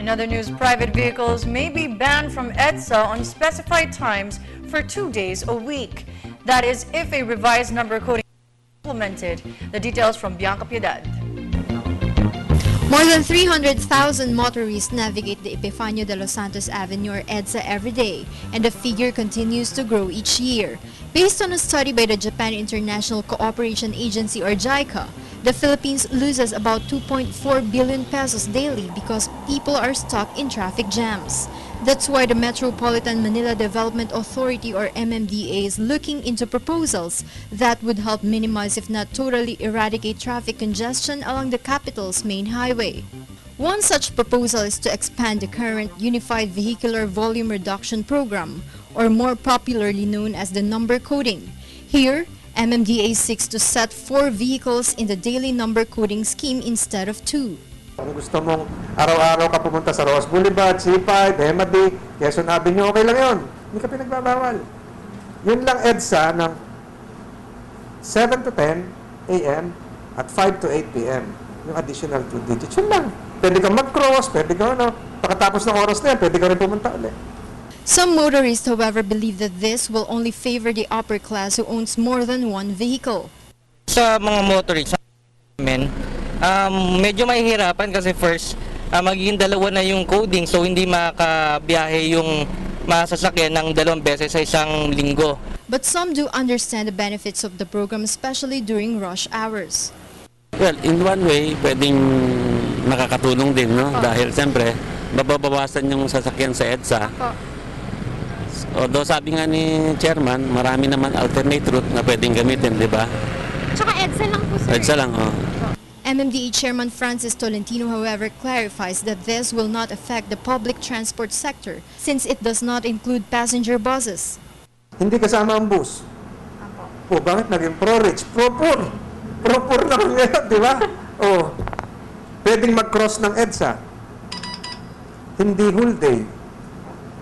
In other news, private vehicles may be banned from EDSA on specified times for 2 days a week. That is, if a revised number coding is implemented. The details from Bianca Piedad. More than 300,000 motorists navigate the Epifanio de los Santos Avenue or EDSA every day, and the figure continues to grow each year. Based on a study by the Japan International Cooperation Agency or JICA, the Philippines loses about 2.4 billion pesos daily because people are stuck in traffic jams. That's why the Metropolitan Manila Development Authority or MMDA is looking into proposals that would help minimize if not totally eradicate traffic congestion along the capital's main highway. One such proposal is to expand the current Unified Vehicular Volume Reduction Program, or more popularly known as the number coding. Here, MMDA seeks to set 4 vehicles in the daily number coding scheme instead of 2. Kung gusto mong araw-araw ka pumunta sa Ross Boulevard, C5, MD, Quezon Avenue, okay lang yun. Hindi ka pinagbabawal. Yun lang EDSA ng 7 to 10 a.m. at 5 to 8 p.m. Yung additional 2 digits. Yun lang. Pwede kang mag-cross, pwede kang pagkatapos ng oras na yan, pwede ka rin pumunta ulit. Some motorists, however, believe that this will only favor the upper class who owns more than one vehicle. Sa mga motorists, medyo mahihirapan kasi first, magiging dalawa na yung coding, so hindi makabiyahe yung masasakyan ng 2 beses sa isang linggo. But some do understand the benefits of the program, especially during rush hours. Well, in one way, pwedeng makakatulong din, no? Dahil siyempre, mababawasan yung sasakyan sa EDSA. Although sabi nga ni Chairman, marami naman alternate route na pwedeng gamitin, di ba? Tsaka EDSA lang po, sir. EDSA lang, MMDA Chairman Francis Tolentino, however, clarifies that this will not affect the public transport sector since it does not include passenger buses. Hindi kasama ang bus. O, bakit naging pro-rich? Pro-poor. Pro-poor naman ngayon, di ba? O, pwedeng mag-cross ng EDSA. Hindi whole day.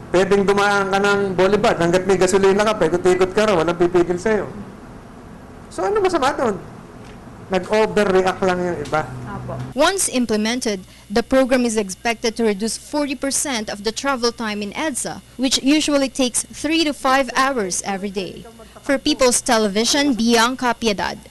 Pwedeng dumaan ka ng boulevard. Hanggat may gasolina ka, paikot-ikot ka raw, walang pipigil sa'yo. So, ano masama doon? Nag-overreact lang yung iba. Once implemented, the program is expected to reduce 40% of the travel time in EDSA, which usually takes 3 to 5 hours every day. For People's Television, Bianca Piedad.